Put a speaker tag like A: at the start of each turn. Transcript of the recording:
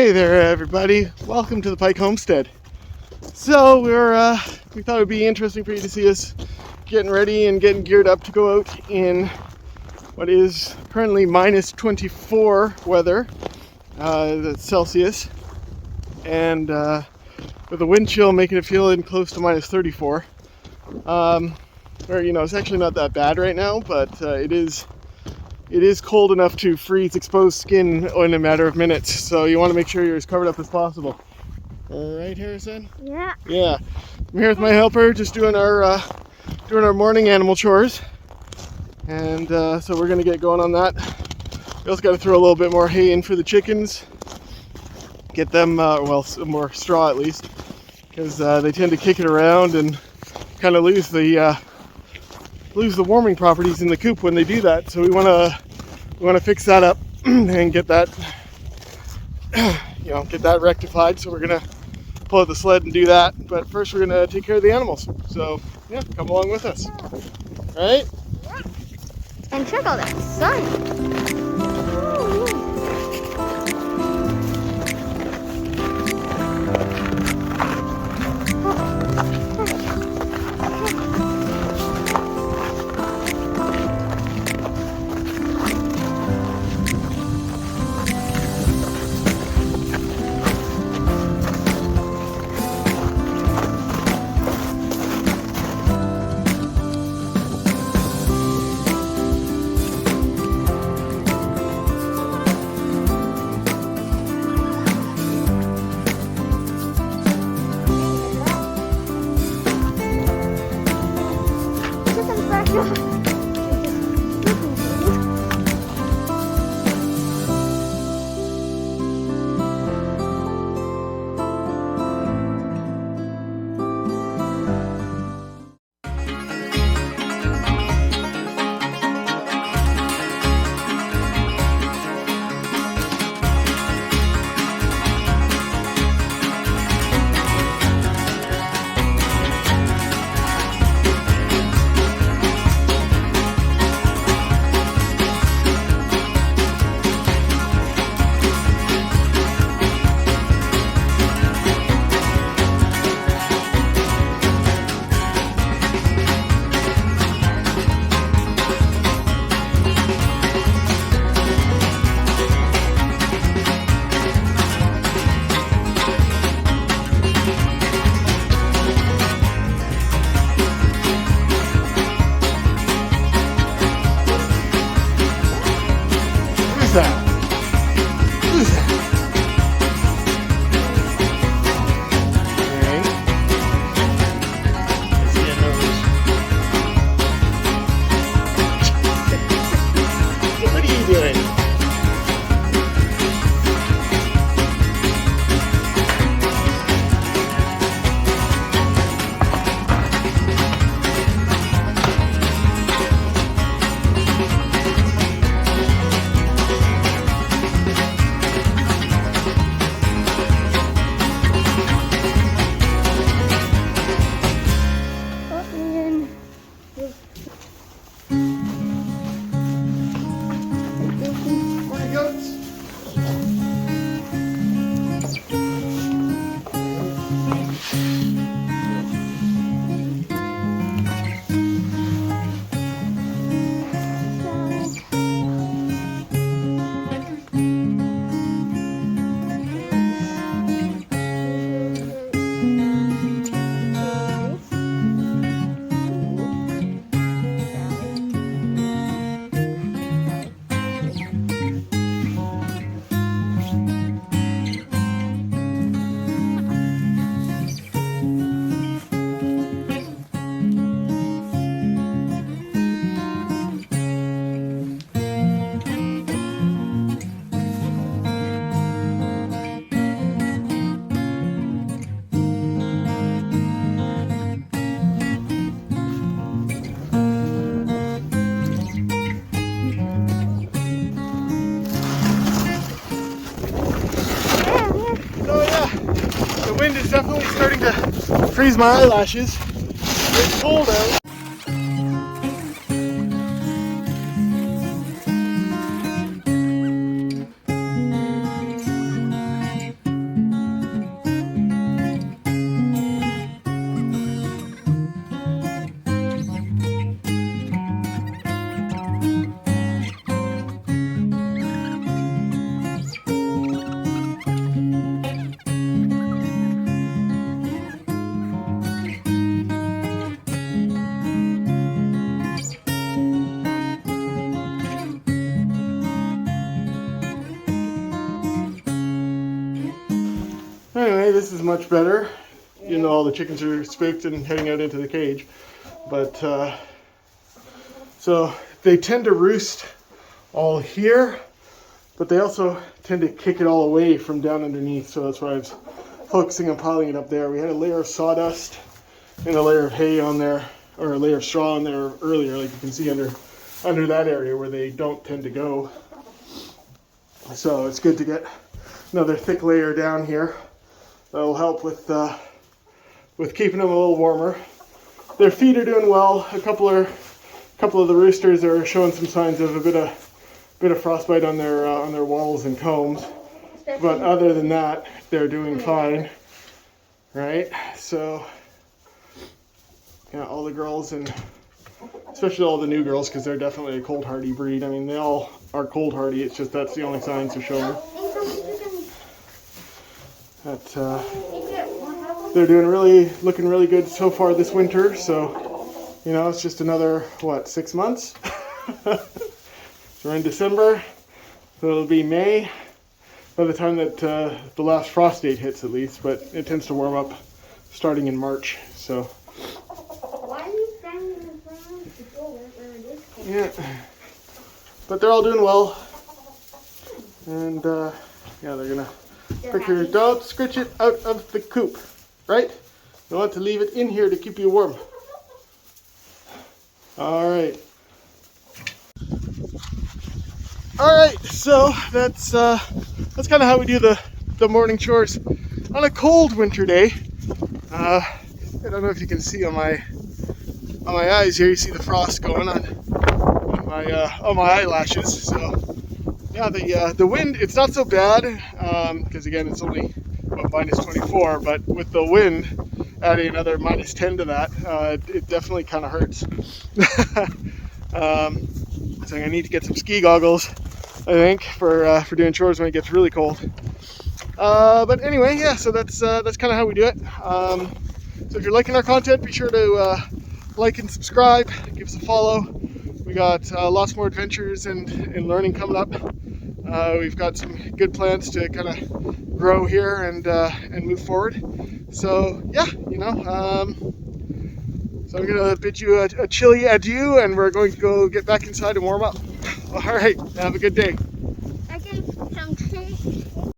A: Hey there, everybody. Welcome to the Pike Homestead. So we thought it would be interesting for you to see us getting ready and getting geared up to go out in what is currently minus 24 weather, that's Celsius, and with the wind chill making it feel in close to minus 34. It's actually not that bad right now, but it is cold enough to freeze exposed skin in a matter of minutes, so you want to make sure you're as covered up as possible. All right, Harrison?
B: Yeah.
A: Yeah. I'm here with my helper, just doing our morning animal chores, and so we're gonna get going on that. We also got to throw a little bit more hay in for the chickens, get them some more straw at least, because they tend to kick it around and kind of lose the warming properties in the coop when they do that. So we want to fix that up and get that rectified. So we're gonna pull out the sled and do that. But first we're gonna take care of the animals. So yeah, come along with us. Right?
B: And check out that sun.
A: The wind is definitely starting to freeze my eyelashes. It's cold out. Anyway, this is much better. You know, all the chickens are spooked and heading out into the cage. But, so they tend to roost all here, but they also tend to kick it all away from down underneath. So that's why I was focusing on piling it up there. We had a layer of sawdust and a layer of hay on there, or a layer of straw on there earlier, like you can see under that area where they don't tend to go. So it's good to get another thick layer down here. That'll help with keeping them a little warmer. Their feet are doing well. A couple of the roosters are showing some signs of a bit of frostbite on their wattles and combs. But other than that, they're doing fine. Right? So yeah, all the girls, and especially all the new girls, because they're definitely a cold hardy breed. I mean, they all are cold hardy. It's just that's the only signs they're showing. They're looking really good so far this winter. So, you know, it's just another, what, 6 months? We're in December, so it'll be May by the time that the last frost date hits, at least. But it tends to warm up starting in March. So.
B: Why are you standing in front of the door where it is?
A: Yeah, but they're all doing well, and yeah, they're gonna pick your dog, scritch it out of the coop, right? You want to leave it in here to keep you warm. All right. All right, so that's kind of how we do the morning chores on a cold winter day. I don't know if you can see on my eyes here. You see the frost going on my eyelashes. So yeah, the wind, it's not so bad because again it's only minus 24, but with the wind adding another minus 10 to that, it definitely kind of hurts. So I need to get some ski goggles, I think, for doing chores when it gets really cold. But anyway, yeah, so that's kind of how we do it. So if you're liking our content, be sure to like and subscribe, give us a follow. We got lots more adventures and learning coming up. We've got some good plans to kind of grow here and move forward. So yeah, you know, so I'm gonna bid you a chilly adieu, and we're going to go get back inside and warm up. All right, have a good day.